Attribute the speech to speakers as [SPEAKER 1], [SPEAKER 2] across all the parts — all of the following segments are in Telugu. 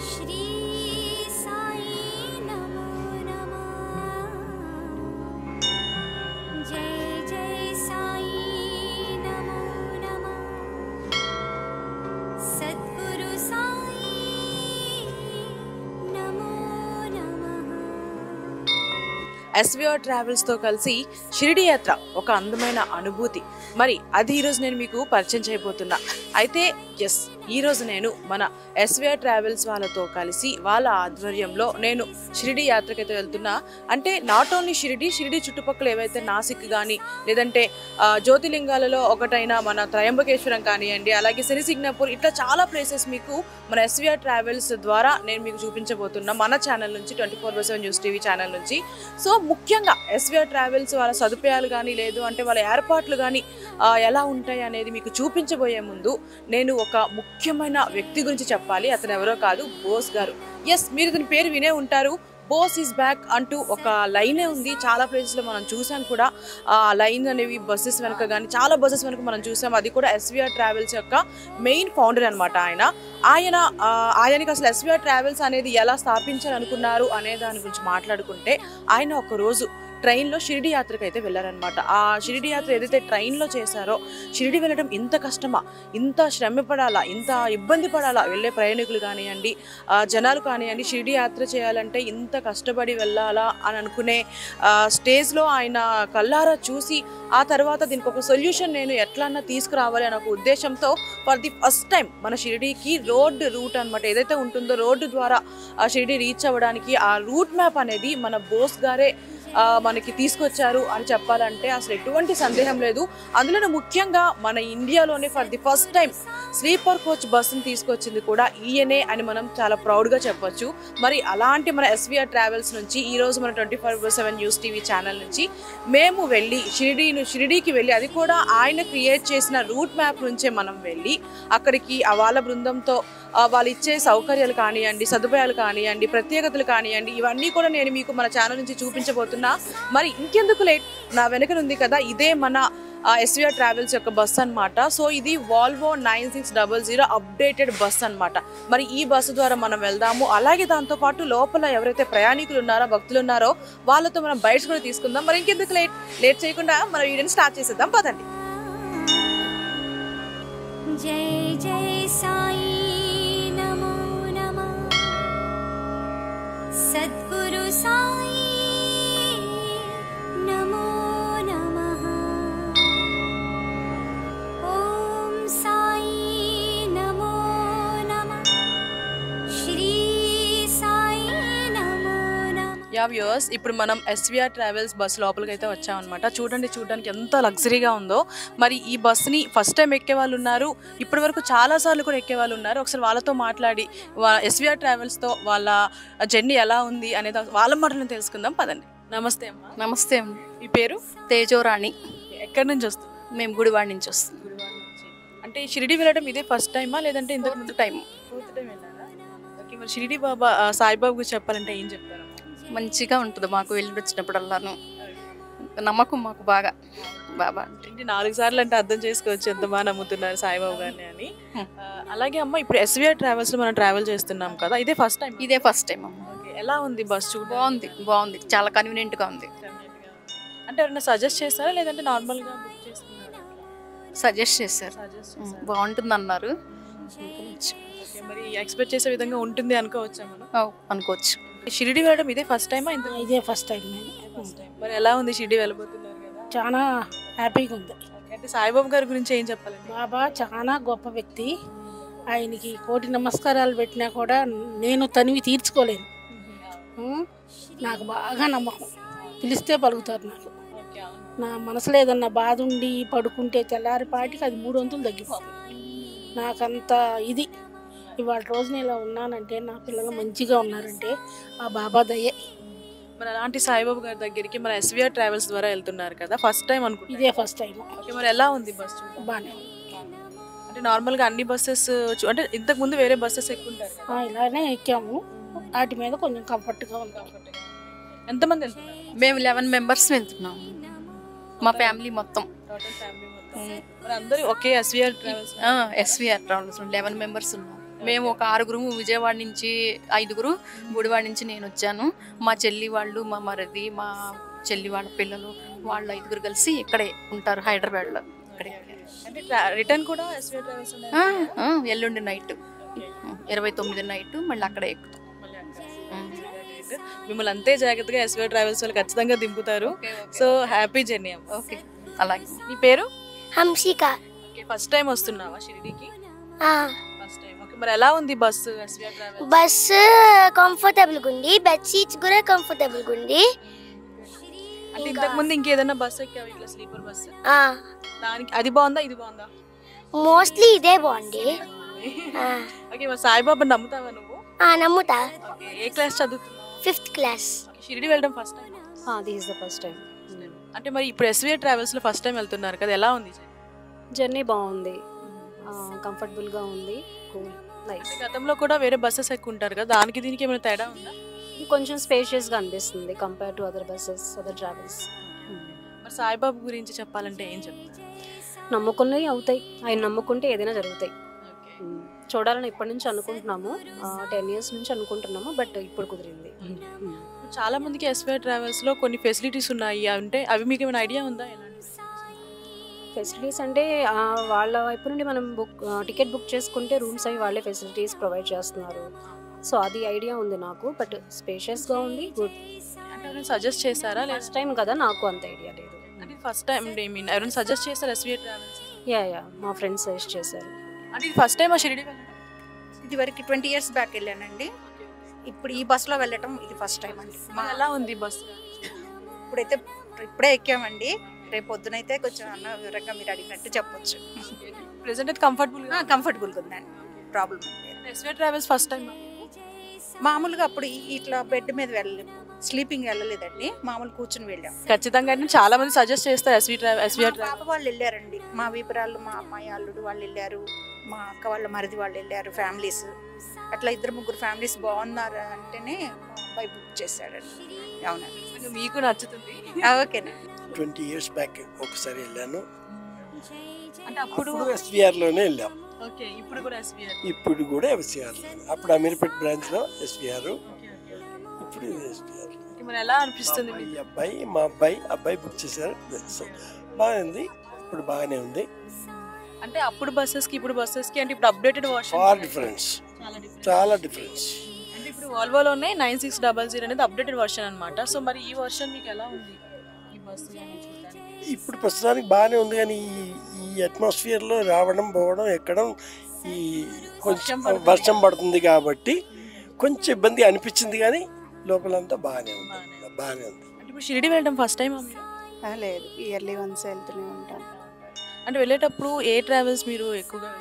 [SPEAKER 1] श्री साई नमो नमः। जय जय साई नमो नमः। सद्गुरु साई नमो नमः।
[SPEAKER 2] ఎస్విఆర్ ట్రావెల్స్ తో కలిసి షిరిడి యాత్ర ఒక అందమైన అనుభూతి. మరి అది ఈరోజు నేను మీకు పరిచయం చేయబోతున్నా. అయితే ఎస్, ఈరోజు నేను మన ఎస్విఆర్ ట్రావెల్స్ వాళ్ళతో కలిసి వాళ్ళ ఆధ్వర్యంలో నేను షిరిడి యాత్రకైతే వెళ్తున్నా. అంటే నాట్ ఓన్లీ షిరిడి చుట్టుపక్కల ఏవైతే నాసిక్ కానీ లేదంటే జ్యోతిలింగాలలో ఒకటైన మన త్రయంబకేశ్వరం కానివ్వండి, అలాగే సిరిసిగ్నాపూర్, ఇట్లా చాలా ప్లేసెస్ మీకు మన ఎస్విఆర్ ట్రావెల్స్ ద్వారా నేను మీకు చూపించబోతున్నా మన ఛానల్ నుంచి, 24/7 న్యూస్ టీవీ ఛానల్ నుంచి. సో ముఖ్యంగా ఎస్విఆర్ ట్రావెల్స్ వాళ్ళ సదుపాయాలు కానీ లేదు అంటే వాళ్ళ ఏర్పాట్లు కానీ ఎలా ఉంటాయి అనేది మీకు చూపించబోయే ముందు నేను ఒక ముఖ్యమైన వ్యక్తి గురించి చెప్పాలి. అతను ఎవరో కాదు, బోస్ గారు. ఎస్, మీరు ఇతని పేరు వినే ఉంటారు. బోస్ ఈజ్ బ్యాక్ అంటూ ఒక లైనే ఉంది. చాలా ప్లేసెస్లో మనం చూసాం కూడా. ఆ లైన్ అనేవి బస్సెస్ వెనక కానీ చాలా బస్సెస్ వెనక మనం చూసాం. అది కూడా ఎస్విఆర్ ట్రావెల్స్ యొక్క మెయిన్ ఫౌండర్ అనమాట ఆయనకి అసలు ఎస్విఆర్ ట్రావెల్స్ అనేది ఎలా స్థాపించాలనుకున్నారు అనే దాని గురించి మాట్లాడుకుంటే, ఆయన ఒక రోజు ట్రైన్లో షిరిడి యాత్రకు అయితే వెళ్ళారనమాట. ఆ షిరిడి యాత్ర ఏదైతే ట్రైన్లో చేశారో, షిరిడి వెళ్ళడం ఇంత కష్టమా, ఇంత శ్రమ పడాలా, ఇంత ఇబ్బంది పడాలా, వెళ్ళే ప్రయాణికులు కానివ్వండి, జనాలు కానివ్వండి, షిరిడి యాత్ర చేయాలంటే ఇంత కష్టపడి వెళ్ళాలా అని అనుకునే స్టేజ్లో ఆయన కళ్ళారా చూసి ఆ తర్వాత దీనికి ఒక సొల్యూషన్ నేను ఎట్లన్నా తీసుకురావాలి అనే ఒక ఉద్దేశంతో ఫర్ ది ఫస్ట్ టైం మన షిరిడీకి రూట్ అనమాట ఏదైతే ఉంటుందో, రోడ్డు ద్వారా ఆ షిరిడి రీచ్ అవ్వడానికి ఆ రూట్ మ్యాప్ అనేది మన బోస్ గారే మనకి తీసుకొచ్చారు అని చెప్పాలంటే అసలు ఎటువంటి సందేహం లేదు. అందులో ముఖ్యంగా మన ఇండియాలోనే for the first time sleeper coach బస్సును తీసుకొచ్చింది కూడా ఈయనే అని మనం చాలా ప్రౌడ్గా చెప్పొచ్చు. మరి అలాంటి మన ఎస్విఆర్ ట్రావెల్స్ నుంచి ఈరోజు మన 24/7 న్యూస్ టీవీ ఛానల్ నుంచి మేము వెళ్ళి షిరిడీకి వెళ్ళి, అది కూడా ఆయన క్రియేట్ చేసిన రూట్ మ్యాప్ నుంచే మనం వెళ్ళి అక్కడికి వాళ్ళ బృందంతో వాళ్ళు ఇచ్చే సౌకర్యాలు కానివ్వండి, సదుపాయాలు కానివ్వండి, ప్రత్యేకతలు కానివ్వండి, ఇవన్నీ కూడా నేను మీకు మన ఛానల్ నుంచి చూపించబోతున్నా. మరి ఇంకెందుకు లేట్, నా వెనక ఉంది కదా, ఇదే మన ఎస్విఆర్ ట్రావెల్స్ యొక్క బస్ అనమాట. సో ఇది వాల్వో 9600 అప్డేటెడ్ బస్ అనమాట. మరి ఈ బస్సు ద్వారా మనం వెళ్దాము. అలాగే దాంతోపాటు లోపల ఎవరైతే ప్రయాణికులు ఉన్నారో, భక్తులు ఉన్నారో వాళ్ళతో మనం బైట్స్ కూడా తీసుకుందాం. మరి ఇంకెందుకు లేట్ చేయకుండా మన వీడియోని స్టార్ట్ చేసేద్దాం, పదండి.
[SPEAKER 1] जय जय साई नमो नमः। सद्गुरु साई नमो नमः। ओम साई नमो नमः। श्री साई नमो नमः।
[SPEAKER 2] యా వ్యూవర్స్, ఇప్పుడు మనం ఎస్విఆర్ ట్రావెల్స్ బస్ లోపలికి అయితే వచ్చామన్నమాట. చూడడానికి ఎంత లగ్జరీగా ఉందో. మరి ఈ బస్ని ఫస్ట్ టైం ఎక్కే వాళ్ళు ఉన్నారు, ఇప్పటి వరకు చాలాసార్లు కూడా ఎక్కే వాళ్ళు ఉన్నారు. ఒకసారి వాళ్ళతో మాట్లాడి ఎస్విఆర్ ట్రావెల్స్తో వాళ్ళ జర్నీ ఎలా ఉంది అనేది వాళ్ళ మాటలను తెలుసుకుందాం, పదండి. నమస్తే అమ్మా.
[SPEAKER 3] నమస్తే అమ్మ.
[SPEAKER 2] మీ పేరు?
[SPEAKER 3] తేజోరాణి.
[SPEAKER 2] ఎక్కడి నుంచి వస్తుంది?
[SPEAKER 3] మేము గుడివాడ నుంచి వస్తాం.
[SPEAKER 2] అంటే షిరిడి వెళ్ళడం ఇదే ఫస్ట్ టైమా లేదంటే ఇంతకు ముందు
[SPEAKER 3] టైం
[SPEAKER 2] వెళ్ళారా? ఓకే, మరి షిరిడి బాబా సాయిబాబా గురించి చెప్పాలంటే ఏం చెప్తారు?
[SPEAKER 3] మంచిగా ఉంటుంది మాకు వెళ్ళి వచ్చినప్పుడల్లాను. నమ్మకం మాకు బాగా బాబా
[SPEAKER 2] అంటే 4 సార్లు అంటే అర్థం చేసుకోవచ్చు ఎంత బాగా నమ్ముతున్నారు సాయిబాబా గారిని అని. అలాగే అమ్మ, ఇప్పుడు ఎస్విఆర్ ట్రావెల్స్లో మనం ట్రావెల్ చేస్తున్నాం కదా, ఇదే ఫస్ట్ టైం?
[SPEAKER 3] ఇదే ఫస్ట్ టైం అమ్మ.
[SPEAKER 2] ఓకే, ఎలా ఉంది బస్?
[SPEAKER 3] బాగుంది, చాలా కన్వీనియంట్గా ఉంది.
[SPEAKER 2] అంటే ఎవరైనా సజెస్ట్ చేస్తారా లేదంటే నార్మల్గా బుక్ చేసుకున్నారా?
[SPEAKER 3] సజెస్ట్ చేశారు, బాగుంటుంది అన్నారు.
[SPEAKER 2] మరి ఎక్స్పెక్ట్ చేసే విధంగా ఉంటుంది అనుకోవచ్చా మనం?
[SPEAKER 3] అనుకోవచ్చు.
[SPEAKER 2] షిరిడి వెళ్ళడం ఇదే ఫస్ట్ టైమా?
[SPEAKER 4] ఇదే ఫస్ట్ టైం.
[SPEAKER 2] మరి ఎలా ఉంది? షిరిడి వెళ్ళబోతున్నారు కదా,
[SPEAKER 4] చాలా హ్యాపీగా ఉంది.
[SPEAKER 2] అంటే సాయిబాబా గారి గురించి ఏం చెప్పాలండి?
[SPEAKER 4] బాబా చాలా గొప్ప వ్యక్తి. ఆయనకి కోటి నమస్కారాలు పెట్టినా కూడా నేను తనివి తీర్చుకోలేను. నాకు బాగా నమ్మకం, పిలిస్తే పలుకుతారు. నాకు నా మనసులో ఏదన్నా బాధ ఉండి పడుకుంటే తెల్లారిపాటికి అది 3 వంతులు తగ్గిపోతుంది. నాకంత ఇది. ఇవాళ రోజున ఇలా ఉన్నానంటే, నా పిల్లలు మంచిగా ఉన్నారంటే ఆ బాబా దయే.
[SPEAKER 2] మరి అలాంటి సాయిబాబా గారి దగ్గరికి మన ఎస్విఆర్ ట్రావెల్స్ ద్వారా వెళ్తున్నారు కదా, ఫస్ట్ టైం అనుకుంటా?
[SPEAKER 4] ఇదే ఫస్ట్ టైం.
[SPEAKER 2] ఓకే, మరి ఎలా ఉంది బస్?
[SPEAKER 4] బాగానే.
[SPEAKER 2] అంటే నార్మల్గా అన్ని బస్సెస్ అంటే ఇంతకు ముందు వేరే బస్సెస్ ఎక్కుంటారు,
[SPEAKER 4] ఇలానే ఎక్కాము. వాటి మీద కొంచెం కంఫర్ట్గా ఉంది.
[SPEAKER 2] ఎంతమంది వెళ్తున్నారు?
[SPEAKER 3] మేము 11 మెంబర్స్ వెళ్తున్నాము, మా ఫ్యామిలీ మొత్తం.
[SPEAKER 2] మరి అందరూ ఒకే SVR travels?
[SPEAKER 3] SVR travels 11 members ఉన్నాం. మేము ఒక 6గురు విజయవాడ నుంచి, 5గురు గుడివాడ నుంచి నేను వచ్చాను. మా చెల్లి వాళ్ళు, మా మరిది, మా చెల్లి వాళ్ళ పిల్లలు, వాళ్ళు 5గురు కలిసి ఇక్కడే ఉంటారు హైదరాబాద్లో. ఇక్కడే
[SPEAKER 2] అంటే రిటర్న్ కూడా ఎస్వీఆర్ ట్రావెల్స్
[SPEAKER 3] ఎల్లుండి నైట్ 29 నైట్ మళ్ళీ అక్కడే ఎక్కుతాం.
[SPEAKER 2] మిమ్మల్ని అంతే జాగ్రత్తగా ఎస్వీఆర్ ట్రావెల్స్ వాళ్ళు ఖచ్చితంగా దింపుతారు. So happy journey.
[SPEAKER 3] ఓకే, అలాగే.
[SPEAKER 2] నీ పేరు?
[SPEAKER 1] హంసిక.
[SPEAKER 2] ఓకే, ఫస్ట్ టైం వస్తున్నావా షిరిడీకి?
[SPEAKER 1] ఆ,
[SPEAKER 2] ఫస్ట్ టైం. ఓకే, మరి ఎలా ఉంది బస్సు ఎస్వీఆర్ ట్రావెల్స్?
[SPEAKER 1] బస్సు కంఫర్టబుల్గా ఉంది, బెడ్ సీట్స్ కూడా కంఫర్టబుల్గా ఉంది.
[SPEAKER 2] అంటే ఇంతకు ముందు ఇంకేదైనా బస్సు ఎక్కావు ఇట్లా స్లీపర్ బస్సు?
[SPEAKER 1] ఆ,
[SPEAKER 2] దానికి అది బాగుందా ఇది బాగుందా?
[SPEAKER 1] మోస్ట్లీ ఇదే బాగుంది. ఆ,
[SPEAKER 2] ఓకే, మరి సాయిబాబా నమ్ముతావా నువ్వు?
[SPEAKER 1] నమ్ముతా.
[SPEAKER 2] ఓకే, ఏ క్లాస్ చదువుతున్నావు?
[SPEAKER 1] 5th class.
[SPEAKER 2] షిరిడి వెళ్ళడం first time?
[SPEAKER 5] This is the first time.
[SPEAKER 2] అంటే మరి ఇప్పుడు ఎస్వీఆర్ ట్రావెల్స్ లో ఫస్ట్ టైం వెళ్తున్నారు కదా, ఎలా ఉంది?
[SPEAKER 5] జర్నీ బాగుంది, కంఫర్టబుల్గా ఉంది, కూల్, నైస్.
[SPEAKER 2] గతంలో కూడా వేరే బస్సెస్ ఎక్కుంటారు కదా, దానికి దీనికి ఏమైనా తేడా ఉందా?
[SPEAKER 5] కొంచెం స్పేషియస్గా అనిపిస్తుంది compare to other buses, other travels.
[SPEAKER 2] మరి సాయిబాబా గురించి చెప్పాలంటే ఏం చెప్తారు?
[SPEAKER 5] నమ్ముకున్నవి అవుతాయి, ఆయన నమ్ముకుంటే ఏదైనా జరుగుతాయి. చూడాలని ఇప్పటి నుంచి అనుకుంటున్నాము, 10 years నుంచి అనుకుంటున్నాము, బట్ ఇప్పుడు కుదిరింది.
[SPEAKER 2] చాలా మందికి ఎస్వీఆర్ ట్రావెల్స్ లో కొన్ని ఫెసిలిటీస్ ఉన్నాయి, అంటే అవి మీకు ఏమైనా ఐడియా ఉందా?
[SPEAKER 5] ఫెసిలిటీస్ అంటే వాళ్ళ వైపు నుండి మనం టికెట్ బుక్ చేసుకుంటే రూమ్స్ అవి వాళ్ళే ఫెసిలిటీస్ ప్రొవైడ్ చేస్తున్నారు. సో అది ఐడియా ఉంది నాకు, బట్ స్పేషియస్గా ఉంది, గుడ్.
[SPEAKER 2] అంటే ఎవరైనా సజెస్ట్ చేశారా?
[SPEAKER 5] లాస్ట్ టైం కదా, నాకు అంత ఐడియా లేదు.
[SPEAKER 2] అంటే ఫస్ట్ టైం మీన్ ఎవరైనా సజెస్ట్ చేశారు ఎస్వీఆర్ ట్రావెల్స్?
[SPEAKER 5] యా మా ఫ్రెండ్స్ సజెస్ట్ చేశారు.
[SPEAKER 2] అంటే ఇది ఫస్ట్ టైం షిరిడి వెళ్ళడం?
[SPEAKER 6] ఇది వరకు 20 years బ్యాక్ వెళ్ళానండి. ఇప్పుడు ఈ బస్సులో వెళ్ళటం ఇది ఫస్ట్ టైం అండి.
[SPEAKER 2] ఎలా ఉంది బస్సు?
[SPEAKER 6] ఇప్పుడే ఎక్కామండి. రేపు పొద్దునైతే కొంచెం అన్న వివరంగా మీరు అడిగినట్టు చెప్పొచ్చు.
[SPEAKER 2] ప్రెసెంట్ అయితే
[SPEAKER 6] కంఫర్టబుల్గా ఉందండి, ప్రాబ్లం లేదు.
[SPEAKER 2] SVR travels first time?
[SPEAKER 6] మామూలుగా అప్పుడు ఇట్లా బెడ్ మీద వెళ్ళలేదు, స్లీపింగ్ వెళ్ళలేదండి, మామూలు కూర్చుని వెళ్ళాం.
[SPEAKER 2] ఖచ్చితంగా చాలా మంది సజెస్ట్ చేస్తారు ఎస్వీఆర్ ట్రావెల్స్.
[SPEAKER 6] పాప వాళ్ళు వెళ్ళారండి, మా వీపురాళ్ళు, మా అమ్మాయి అల్లుడు వాళ్ళు వెళ్ళారు, మా అక్క వాళ్ళ మరిది వాళ్ళు వెళ్ళారు, ఫ్యామిలీస్ అట్లా 2-3 ఫ్యామిలీస్ బాగున్నారు అంటేనే మా అబ్బాయి బుక్ చేశాడండి. అవునండి,
[SPEAKER 2] మీకు నచ్చుతుంది?
[SPEAKER 6] ఓకేనండి.
[SPEAKER 7] 20 years బ్యాక్ ఒకసారి వెళ్ళాను,
[SPEAKER 2] అంటే అప్పుడు
[SPEAKER 7] ఎస్వీఆర్లోనే వెళ్ళాం.
[SPEAKER 2] ఓకే, ఇప్పుడు కూడా ఎస్వీఆర్?
[SPEAKER 7] ఇప్పుడు కూడా ఎస్వీఆర్లో. అప్పుడు అమీర్పేట్ బ్రాంచ్లో ఎస్వీఆర్, ఇప్పుడు ఎస్వీఆర్.
[SPEAKER 2] మరి ఎలా అనిపిస్తుంది?
[SPEAKER 7] ఈ అబ్బాయి మా అబ్బాయి బుక్ చేశారు, బాగుంది, ఇప్పుడు బాగానే ఉంది.
[SPEAKER 2] అంటే అప్పుడు బస్సెస్కి ఇప్పుడు బస్సెస్కి అంటే ఇప్పుడు అప్డేటెడ్ వర్షన్
[SPEAKER 7] చాలా డిఫరెన్స్.
[SPEAKER 2] అంటే ఇప్పుడు వాల్వోలోనే 9600 అనేది అప్డేటెడ్ వర్షన్ అన్నమాట. సో మరి ఈ వర్షన్ మీకు ఎలా ఉంది? ఈ బస్సు
[SPEAKER 7] ఇప్పుడు ప్రస్తుతానికి బాగానే ఉంది, కానీ ఈ అట్మాస్ఫియర్లో రావడం పోవడం ఎక్కడం ఈ కొంచెం వర్షం పడుతుంది కాబట్టి కొంచెం ఇబ్బంది అనిపించింది, కానీ లోపలంతా బాగానే ఉంది.
[SPEAKER 2] అంటే ఇప్పుడు షిరిడి వెళ్ళడం ఫస్ట్ టైం?
[SPEAKER 6] లేదు, ఇయర్లీ వన్స్ వెళ్తూనే ఉంటాం.
[SPEAKER 2] అంటే వెళ్ళేటప్పుడు ఏ ట్రావెల్స్ మీరు ఎక్కువగా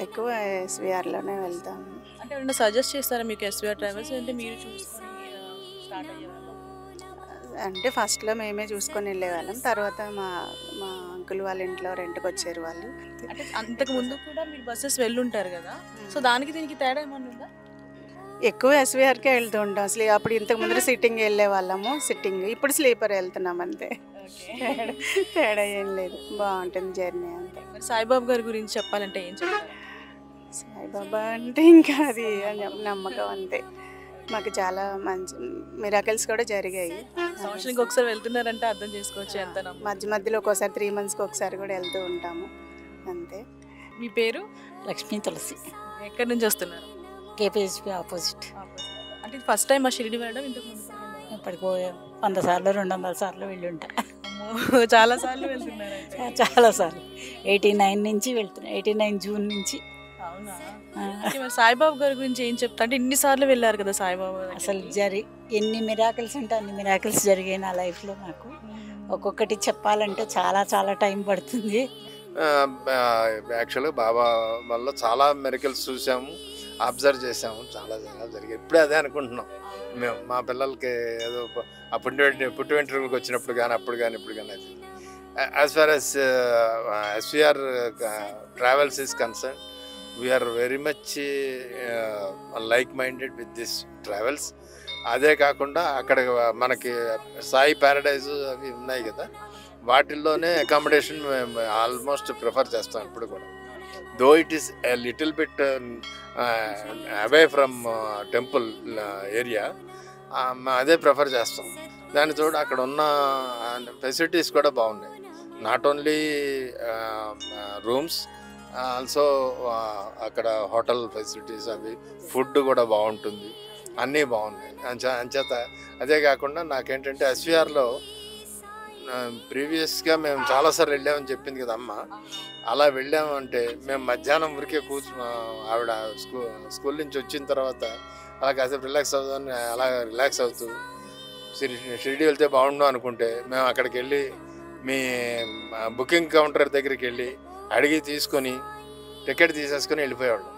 [SPEAKER 6] ఎక్కువ ఎస్వీఆర్లోనే వెళ్తాం.
[SPEAKER 2] అంటే ఎవరైనా సజెస్ట్ చేస్తారా మీకు ఎస్వీఆర్ ట్రావెల్స్, అంటే మీరు చూసుకొని స్టార్ట్ అయ్యేవాళ్ళం?
[SPEAKER 6] అంటే ఫస్ట్లో మేమే చూసుకొని వెళ్ళేవాళ్ళం, తర్వాత మా అంకుల్ వాళ్ళ ఇంట్లో రెంట్కి వచ్చారు వాళ్ళు.
[SPEAKER 2] అంటే అంతకు ముందు కూడా మీరు బస్సెస్ వెళ్ళుంటారు కదా, సో దానికి దీనికి తేడా ఏమన్నా ఉందా?
[SPEAKER 6] ఎక్కువ ఎస్వీఆర్కే వెళ్తూ ఉంటాం. అప్పుడు ఇంతకు ముందు సిట్టింగ్ వెళ్ళే వాళ్ళము, ఇప్పుడు స్లీపర్ వెళ్తున్నాం అంతే. తేడా ఏం లేదు, బాగుంటుంది జర్నీ అంతే.
[SPEAKER 2] మరి సాయిబాబా గారి గురించి చెప్పాలంటే ఏం చెప్తారు?
[SPEAKER 6] సాయిబాబా అంటే ఇంకా అది నమ్మకం అంతే. మాకు చాలా మంచి మిరాకిల్స్ కూడా జరిగాయి.
[SPEAKER 2] సంవత్సరానికి ఒకసారి వెళ్తున్నారంటే అర్థం చేసుకోవచ్చు ఎంత.
[SPEAKER 6] మధ్యలో ఒక్కోసారి 3 monthsకి ఒకసారి కూడా వెళ్తూ ఉంటాము అంతే.
[SPEAKER 2] మీ పేరు?
[SPEAKER 8] లక్ష్మీ తులసి.
[SPEAKER 2] ఎక్కడి నుంచి వస్తున్నారు?
[SPEAKER 8] KPHP opposite.
[SPEAKER 2] అంటే ఫస్ట్ టైం షిరిడి వెళ్ళడం? ఇంతకు ముందు
[SPEAKER 8] ఇప్పటికో 100 సార్లు 200 సార్లు వెళ్ళి ఉంటా.
[SPEAKER 2] చాలా సార్లు వెళ్తున్నారు?
[SPEAKER 8] చాలా సార్లు, 89 నుంచి వెళ్తున్నా, 89 జూన్ నుంచి.
[SPEAKER 2] అవునా? సాయిబాబా గారి గురించి ఏం చెప్తా? అంటే ఇన్నిసార్లు వెళ్ళారు కదా సాయిబాబా,
[SPEAKER 8] అసలు ఎన్ని మిరాకిల్స్ ఉంటే అన్ని మిరాకిల్స్ జరిగాయి నా లైఫ్లో. నాకు ఒక్కొక్కటి చెప్పాలంటే చాలా చాలా టైం పడుతుంది.
[SPEAKER 9] యాక్చువల్గా బాబా వల్ల చాలా మిరాకిల్స్ చూసాము, అబ్జర్వ్ చేసాము, చాలా జరిగాయి. ఇప్పుడే అదే అనుకుంటున్నాం మేము, మా పిల్లలకి ఏదో పుట్టి వెంట్రుకలకు వచ్చినప్పుడు కానీ అప్పుడు కానీ ఇప్పుడు కానీ. As far as SVR travels is concern, we are very much like minded with this travels. అదే కాకుండా అక్కడ మనకి సాయి ప్యారడైజ్ అవి ఉన్నాయి కదా, వాటిల్లోనే అకామిడేషన్ మేము ఆల్మోస్ట్ ప్రిఫర్ చేస్తాం ఇప్పుడు కూడా. Though it is a little bit away from temple area, అదే ప్రిఫర్ చేస్తాం. దాని తోడు అక్కడ ఉన్న ఫెసిలిటీస్ కూడా బాగున్నాయి. నాట్ ఓన్లీ రూమ్స్, ఆల్సో అక్కడ హోటల్ ఫెసిలిటీస్, అవి ఫుడ్ కూడా బాగుంటుంది, అన్నీ బాగున్నాయి. అంచేత అదే కాకుండా నాకేంటంటే ఎస్విఆర్లో ప్రీవియస్గా మేము చాలాసార్లు వెళ్ళామని చెప్పింది కదా అమ్మ. అలా వెళ్ళామంటే మేము మధ్యాహ్నం ఊరికే ఆవిడ స్కూల్ నుంచి వచ్చిన తర్వాత అలా కాసేపు రిలాక్స్ అవుతామని అలా రిలాక్స్ అవుతూ షిరిడి వెళ్తే బాగుండు అనుకుంటే మేము అక్కడికి వెళ్ళి మీ బుకింగ్ కౌంటర్ దగ్గరికి వెళ్ళి అడిగి తీసుకొని టికెట్ తీసేసుకొని వెళ్ళిపోయేవాళ్ళం.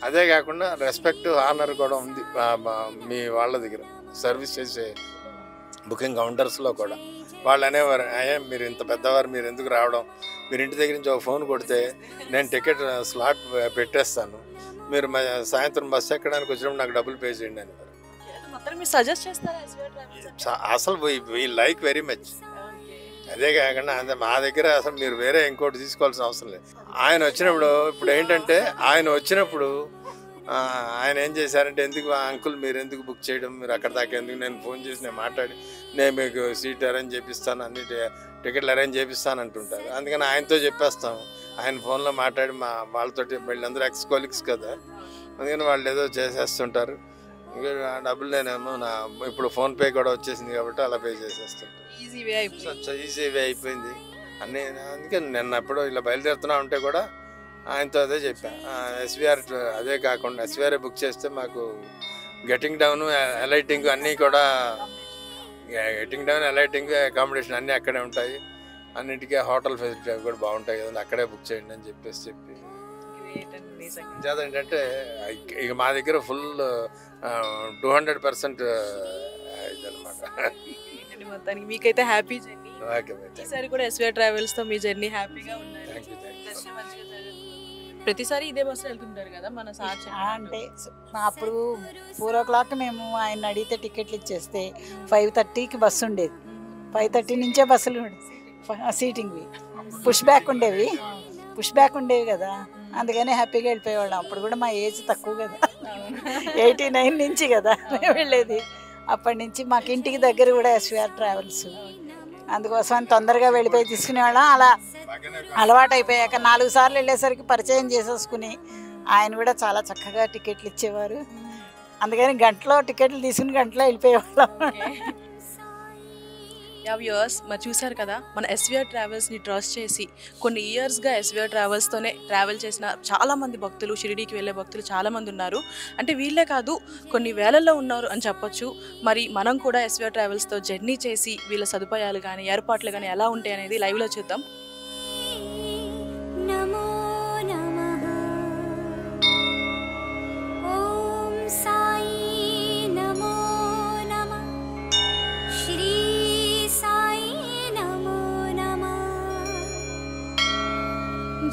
[SPEAKER 9] అదే కాకుండా రెస్పెక్ట్, ఆనర్ కూడా ఉంది మీ వాళ్ళ దగ్గర సర్వీస్ చేసే బుకింగ్ కౌంటర్స్లో కూడా. వాళ్ళు అనేవారు, అయ్యా మీరు ఇంత పెద్దవారు, మీరు ఎందుకు రావడం, మీరు ఇంటి దగ్గర నుంచి ఒక ఫోన్ కొడితే నేను టికెట్ స్లాట్ పెట్టేస్తాను, మీరు సాయంత్రం బస్సు ఎక్కడానికి వచ్చినప్పుడు నాకు డబ్బులు పే చేయండి అని. అసలు వీ లైక్ వెరీ మచ్. అదే కాకుండా మా దగ్గర అసలు మీరు వేరే ఇంకోటి తీసుకోవాల్సిన అవసరం లేదు. ఆయన వచ్చినప్పుడు ఇప్పుడు ఏంటంటే ఆయన వచ్చినప్పుడు ఆయన ఏం చేశారంటే, ఎందుకు అంకుల్ మీరు ఎందుకు బుక్ చేయడం, మీరు అక్కడ దాకా ఎందుకు, నేను ఫోన్ చేసి నేను మాట్లాడి నేను మీకు సీట్ అరేంజ్ చేపిస్తాను, అన్ని టికెట్లు అరేంజ్ చేపిస్తాను అంటుంటారు. అందుకని ఆయనతో చెప్పేస్తాం. ఆయన ఫోన్లో మాట్లాడి వాళ్ళతోటి వీళ్ళందరూ ఎక్స్ కొలీగ్స్ కదా, అందుకని వాళ్ళు ఏదో చేసేస్తుంటారు. ఇంకా డబ్బులు నేనేమో ఇప్పుడు ఫోన్పే కూడా వచ్చేసింది కాబట్టి అలా పే చేసేస్తుంటాను. ఈజీ వే అయిపోయింది అన్నీ. అందుకని నిన్న ఎప్పుడో ఇలా బయలుదేరుతున్నా ఉంటే కూడా ఆయనతో అదే చెప్పా, ఎస్విఆర్ అదే కాకుండా ఎస్విఆర్ బుక్ చేస్తే మాకు గెటింగ్ డౌన్, అలైటింగ్ అన్నీ కూడా, గెటింగ్ డౌన్, అలైటింగ్, అకామిడేషన్ అన్నీ అక్కడే ఉంటాయి, అన్నిటికీ హోటల్ ఫెసిలిటీ అవి కూడా బాగుంటాయి కదా, అక్కడే బుక్ చేయండి అని చెప్పి ఏంటంటే ఇక మా దగ్గర ఫుల్ 200% ఇదనమాట.
[SPEAKER 2] మొత్తానికి మీకైతే హ్యాపీ జర్నీ. ఈసారి కూడా ఎస్విఆర్ ట్రావెల్స్తో మీ జర్నీ హ్యాపీగా ఉండాలి. ప్రతిసారి ఇదే బస్సు వెళ్తుంటారు కదా మన సార్?
[SPEAKER 8] అంటే అప్పుడు 4 o'clock మేము ఆయన అడిగితే టికెట్లు ఇచ్చేస్తే 5:30కి బస్సు ఉండేది. 5:30 నుంచే బస్సులు సీటింగ్వి పుష్ బ్యాక్ ఉండేవి కదా, అందుకని హ్యాపీగా వెళ్ళిపోయేవాళ్ళం. అప్పుడు కూడా మా ఏజ్ తక్కువ కదా, 89 నుంచి కదా మేము వెళ్ళేది. అప్పటి నుంచి మాకు ఇంటికి దగ్గర కూడా ఎస్విఆర్ ట్రావెల్స్, అందుకోసం తొందరగా వెళ్ళిపోయి తీసుకునేవాళ్ళం. అలా అలవాటు అయిపోయాక 4 సార్లు వెళ్ళేసరికి పరిచయం చేసేసుకుని ఆయన కూడా చాలా చక్కగా టికెట్లు ఇచ్చేవారు. అందుకని గంటలో టికెట్లు తీసుకుని గంటలో వెళ్ళిపోయేవాళ్ళం.
[SPEAKER 2] వ్యూవర్స్ మరి చూసారు కదా, మన ఎస్విఆర్ ట్రావెల్స్ని ట్రస్ట్ చేసి కొన్ని ఇయర్స్గా ఎస్విఆర్ ట్రావెల్స్తోనే ట్రావెల్ చేసిన చాలామంది భక్తులు, షిరిడీకి వెళ్ళే భక్తులు చాలామంది ఉన్నారు. అంటే వీళ్ళే కాదు, కొన్ని వేలల్లో ఉన్నారు అని చెప్పొచ్చు. మరి మనం కూడా ఎస్విఆర్ ట్రావెల్స్తో జర్నీ చేసి వీళ్ళ సదుపాయాలు కానీ ఏర్పాట్లు కానీ ఎలా ఉంటాయి అనేది లైవ్లో చూద్దాం.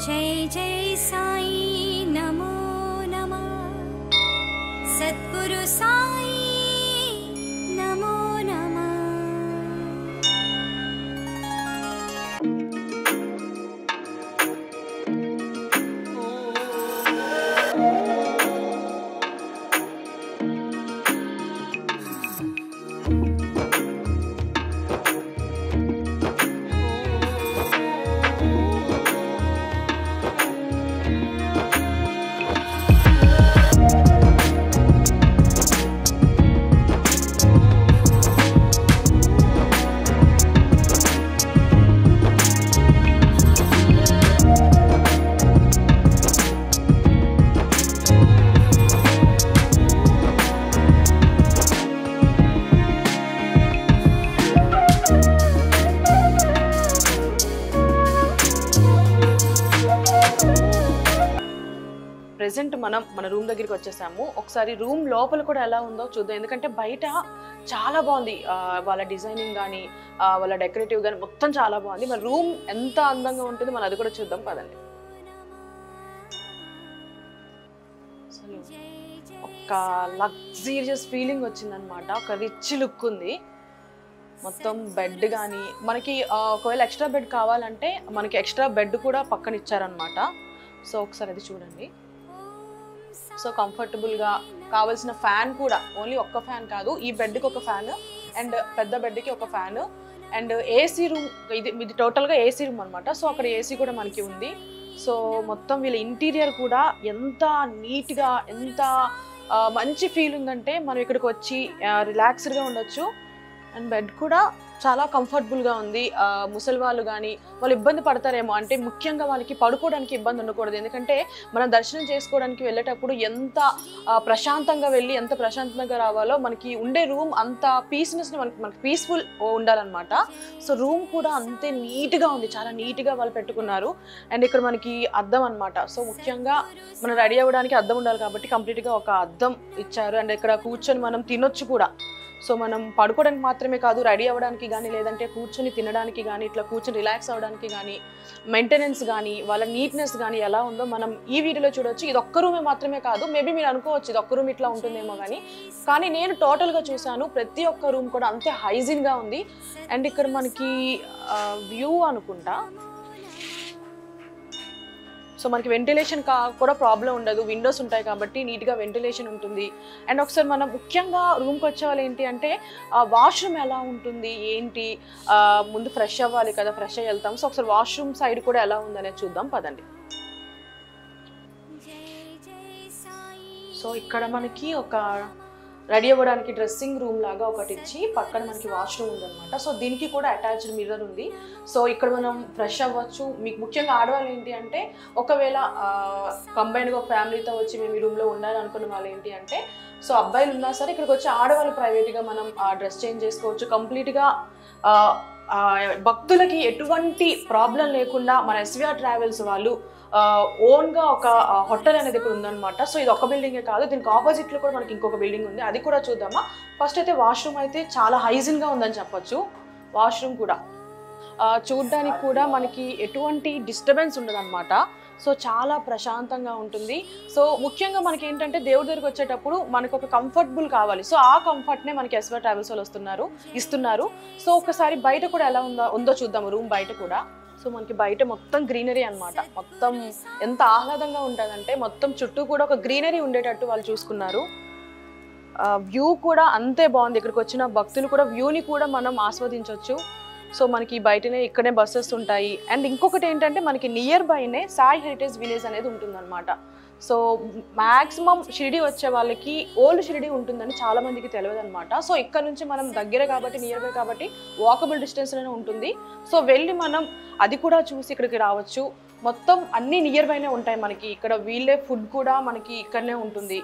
[SPEAKER 10] जय जय साई नमो नमः, सद्गुरु साई नमो नमः.
[SPEAKER 2] ప్రెజెంట్ మనం మన రూమ్ దగ్గరికి వచ్చేసాము. ఒకసారి రూమ్ లోపల కూడా ఎలా ఉందో చూద్దాం. ఎందుకంటే బయట చాలా బాగుంది, వాళ్ళ డిజైనింగ్ కానీ వాళ్ళ డెకరేటివ్ కానీ మొత్తం చాలా బాగుంది. మరి రూమ్ ఎంత అందంగా ఉంటుంది మనం అది కూడా చూద్దాం పదండి. అసలు ఒక లగ్జీరియస్ ఫీలింగ్ వచ్చిందనమాట, ఒక రిచ్ లుక్ ఉంది. మొత్తం బెడ్ కానీ మనకి ఒకవేళ ఎక్స్ట్రా బెడ్ కావాలంటే మనకి ఎక్స్ట్రా బెడ్ కూడా పక్కన ఇచ్చారనమాట. సో ఒకసారి అది చూడండి. సో కంఫర్టబుల్గా కావాల్సిన ఫ్యాన్ కూడా ఓన్లీ ఒక్క ఫ్యాన్ కాదు, ఈ బెడ్కి ఒక ఫ్యాన్ అండ్ పెద్ద బెడ్కి ఒక ఫ్యాన్ అండ్ ఏసీ రూమ్, ఇది టోటల్గా ఏసీ రూమ్ అనమాట. సో అక్కడ ఏసీ కూడా మనకి ఉంది. సో మొత్తం వీళ్ళ ఇంటీరియర్ కూడా ఎంత నీట్గా ఎంత మంచి ఫీల్ ఉందంటే మనం ఇక్కడికి వచ్చి రిలాక్స్డ్గా ఉండొచ్చు. అండ్ బెడ్ కూడా చాలా కంఫర్టబుల్గా ఉంది. ముసలి వాళ్ళు కానీ వాళ్ళు ఇబ్బంది పడతారేమో, అంటే ముఖ్యంగా వాళ్ళకి పడుకోవడానికి ఇబ్బంది ఉండకూడదు. ఎందుకంటే మనం దర్శనం చేసుకోవడానికి వెళ్ళేటప్పుడు ఎంత ప్రశాంతంగా వెళ్ళి ఎంత ప్రశాంతంగా రావాలో మనకి ఉండే రూమ్ అంత పీస్నెస్ని మనకి పీస్ఫుల్ ఉండాలన్నమాట. సో రూమ్ కూడా అంతే నీట్గా ఉంది, చాలా నీట్గా వాళ్ళు పెట్టుకున్నారు. అండ్ ఇక్కడ మనకి అద్దం అనమాట. సో ముఖ్యంగా మనం రెడీ అవ్వడానికి అద్దం ఉండాలి కాబట్టి కంప్లీట్గా ఒక అద్దం ఇచ్చారు. అండ్ ఇక్కడ కూర్చొని మనం తినొచ్చు కూడా. సో మనం పడుకోవడానికి మాత్రమే కాదు, రెడీ అవ్వడానికి కానీ లేదంటే కూర్చొని తినడానికి కానీ ఇట్లా కూర్చొని రిలాక్స్ అవ్వడానికి కానీ మెయింటెనెన్స్ కానీ వాళ్ళ నీట్నెస్ కానీ ఎలా ఉందో మనం ఈ వీడియోలో చూడొచ్చు. ఇది ఒక్క రూమే మాత్రమే కాదు, మేబీ మీరు అనుకోవచ్చు ఇది ఒక్క రూమ్ ఇట్లా ఉంటుందేమో కానీ నేను టోటల్గా చూశాను, ప్రతి ఒక్క రూమ్ కూడా అంతే హైజీన్గా ఉంది. అండ్ ఇక్కడ మనకి వ్యూ అనుకుంటా, సో మనకి వెంటిలేషన్ కూడా ప్రాబ్లం ఉండదు, విండోస్ ఉంటాయి కాబట్టి నీట్గా వెంటిలేషన్ ఉంటుంది. అండ్ ఒకసారి మనం ముఖ్యంగా రూమ్కి వచ్చే వాళ్ళు ఏంటి అంటే వాష్రూమ్ ఎలా ఉంటుంది ఏంటి, ముందు ఫ్రెష్ అవ్వాలి కదా, ఫ్రెష్ అయ్యి వెళ్తాం. సో ఒకసారి వాష్రూమ్ సైడ్ కూడా ఎలా ఉందనేది చూద్దాం పదండి. సో ఇక్కడ మనకి ఒక రెడీ అవ్వడానికి డ్రెస్సింగ్ రూమ్ లాగా ఒకటి ఇచ్చి పక్కన మనకి వాష్రూమ్ ఉందన్నమాట. సో దీనికి కూడా అటాచ్డ్ మిర్రర్ ఉంది. సో ఇక్కడ మనం ఫ్రెష్ అవ్వచ్చు. మీకు ముఖ్యంగా ఆడవాళ్ళు ఏంటి అంటే ఒకవేళ కంబైన్గా ఒక ఫ్యామిలీతో వచ్చి మేము ఈ రూమ్లో ఉండాలనుకున్న వాళ్ళు ఏంటి అంటే, సో అబ్బాయిలు ఉన్నా సరే ఇక్కడికి వచ్చి ఆడవాళ్ళు ప్రైవేట్గా మనం డ్రెస్ చేంజ్ చేసుకోవచ్చు. కంప్లీట్గా భక్తులకి ఎటువంటి ప్రాబ్లం లేకుండా మన ఎస్విఆర్ ట్రావెల్స్ వాళ్ళు ఓన్గా ఒక హోటల్ అనేది ఇక్కడ ఉందన్నమాట. సో ఇది ఒక బిల్డింగే కాదు, దీనికి ఆపోజిట్లో కూడా మనకి ఇంకొక బిల్డింగ్ ఉంది, అది కూడా చూద్దామా. ఫస్ట్ అయితే వాష్రూమ్ అయితే చాలా హైజీన్గా ఉందని చెప్పొచ్చు. వాష్రూమ్ కూడా చూడ్డానికి కూడా మనకి ఎటువంటి డిస్టర్బెన్స్ ఉండదన్నమాట. సో చాలా ప్రశాంతంగా ఉంటుంది. సో ముఖ్యంగా మనకి ఏంటంటే దేవుడి దగ్గరికి వచ్చేటప్పుడు మనకు ఒక కంఫర్టబుల్ కావాలి. సో ఆ కంఫర్ట్నే మనకి ఎస్విఆర్ ట్రావెల్స్ వాళ్ళు ఇస్తున్నారు. సో ఒకసారి బయట కూడా ఎలా ఉందో చూద్దాము, రూమ్ బయట కూడా. సో మనకి బయట మొత్తం గ్రీనరీ అనమాట. మొత్తం ఎంత ఆహ్లాదంగా ఉంటుందంటే మొత్తం చుట్టూ కూడా ఒక గ్రీనరీ ఉండేటట్టు వాళ్ళు చూసుకున్నారు. వ్యూ కూడా అంతే బాగుంది. ఇక్కడికి వచ్చిన భక్తులు కూడా వ్యూని కూడా మనం ఆస్వాదించవచ్చు. సో మనకి బయటనే ఇక్కడే బస్సెస్ ఉంటాయి. అండ్ ఇంకొకటి ఏంటంటే మనకి నియర్ బైనే సాయి హెరిటేజ్ విలేజ్ అనేది ఉంటుందన్నమాట. సో మ్యాక్సిమం షిరిడి వచ్చే వాళ్ళకి ఓల్డ్ షిరిడి ఉంటుందని చాలా మందికి తెలియదు అనమాట. సో ఇక్కడ నుంచి మనం దగ్గర కాబట్టి నియర్ బై కాబట్టి వాకబుల్ డిస్టెన్స్లోనే ఉంటుంది. సో వెళ్ళి మనం అది కూడా చూసి ఇక్కడికి రావచ్చు. మొత్తం అన్నీ నియర్ బైనే ఉంటాయి మనకి. ఇక్కడ వీళ్ళే ఫుడ్ కూడా మనకి ఇక్కడనే ఉంటుంది.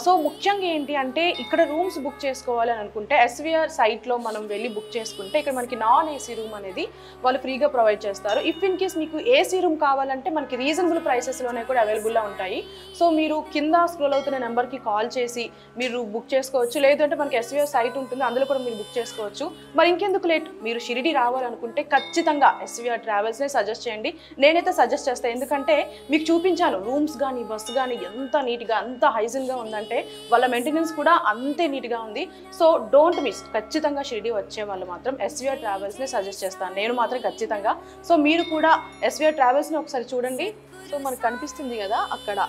[SPEAKER 2] సో ముఖ్యంగా ఏంటి అంటే ఇక్కడ రూమ్స్ బుక్ చేసుకోవాలి అని అనుకుంటే ఎస్విఆర్ సైట్లో మనం వెళ్ళి బుక్ చేసుకుంటే ఇక్కడ మనకి నాన్ ఏసీ రూమ్ అనేది వాళ్ళు ఫ్రీగా ప్రొవైడ్ చేస్తారు. ఇఫ్ ఇన్ కేస్ మీకు ఏసీ రూమ్ కావాలంటే మనకి రీజనబుల్ ప్రైసెస్లోనే కూడా అవైలబుల్గా ఉంటాయి. సో మీరు కింద స్క్రోల్ అవుతున్న నెంబర్కి కాల్ చేసి మీరు బుక్ చేసుకోవచ్చు. లేదంటే మనకి ఎస్విఆర్ సైట్ ఉంటుంది, అందులో కూడా మీరు బుక్ చేసుకోవచ్చు. మరి ఇంకెందుకు లేట్, మీరు షిరిడి రావాలనుకుంటే ఖచ్చితంగా ఎస్విఆర్ ట్రావెల్స్నే సజెస్ట్ చేయండి. నేనైతే సజెస్ట్ చేస్తాను, ఎందుకంటే మీకు చూపించాను రూమ్స్ కానీ బస్సు కానీ ఎంత నీట్గా అంత హైజీన్గా ఉందంటే వాళ్ళ మెయింటెనెన్స్ కూడా అంతే నీట్గా ఉంది. సో డోంట్ మిస్, ఖచ్చితంగా షిరిడి వచ్చే వాళ్ళు మాత్రం ఎస్విఆర్ ట్రావెల్స్ని సజెస్ట్ చేస్తాను నేను మాత్రం ఖచ్చితంగా. సో మీరు కూడా ఎస్విఆర్ ట్రావెల్స్ని ఒకసారి చూడండి. సో మనకు కనిపిస్తుంది కదా అక్కడ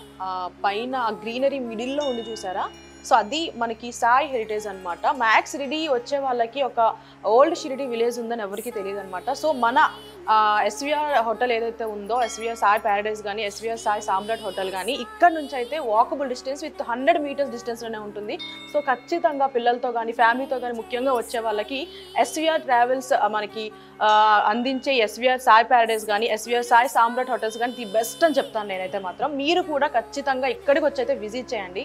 [SPEAKER 2] పైన గ్రీనరీ మిడిల్లో ఉంది చూసారా. సో అది మనకి సాయి హెరిటేజ్ అనమాట. మ్యాక్స్ షిరిడి వచ్చే వాళ్ళకి ఒక ఓల్డ్ షిరిడి విలేజ్ ఉందని ఎవరికి తెలియదు అనమాట. సో మన ఎస్విఆర్ హోటల్ ఏదైతే ఉందో ఎస్విఆర్ సాయి ప్యారడైజ్ కానీ ఎస్విఆర్ సాయి సామ్రాట్ హోటల్ కానీ ఇక్కడ నుంచి అయితే వాకబుల్ డిస్టెన్స్ విత్ 100 మీటర్స్ డిస్టెన్స్లోనే ఉంటుంది. సో ఖచ్చితంగా పిల్లలతో కానీ ఫ్యామిలీతో కానీ ముఖ్యంగా వచ్చే వాళ్ళకి ఎస్విఆర్ ట్రావెల్స్ మనకి అందించే ఎస్విఆర్ సాయి ప్యారడైజ్ కానీ ఎస్విఆర్ సాయి సామ్రాట్ హోటల్స్ కానీ ది బెస్ట్ అని చెప్తాను నేనైతే మాత్రం. మీరు కూడా ఖచ్చితంగా ఇక్కడికి వచ్చి అయితే విజిట్ చేయండి.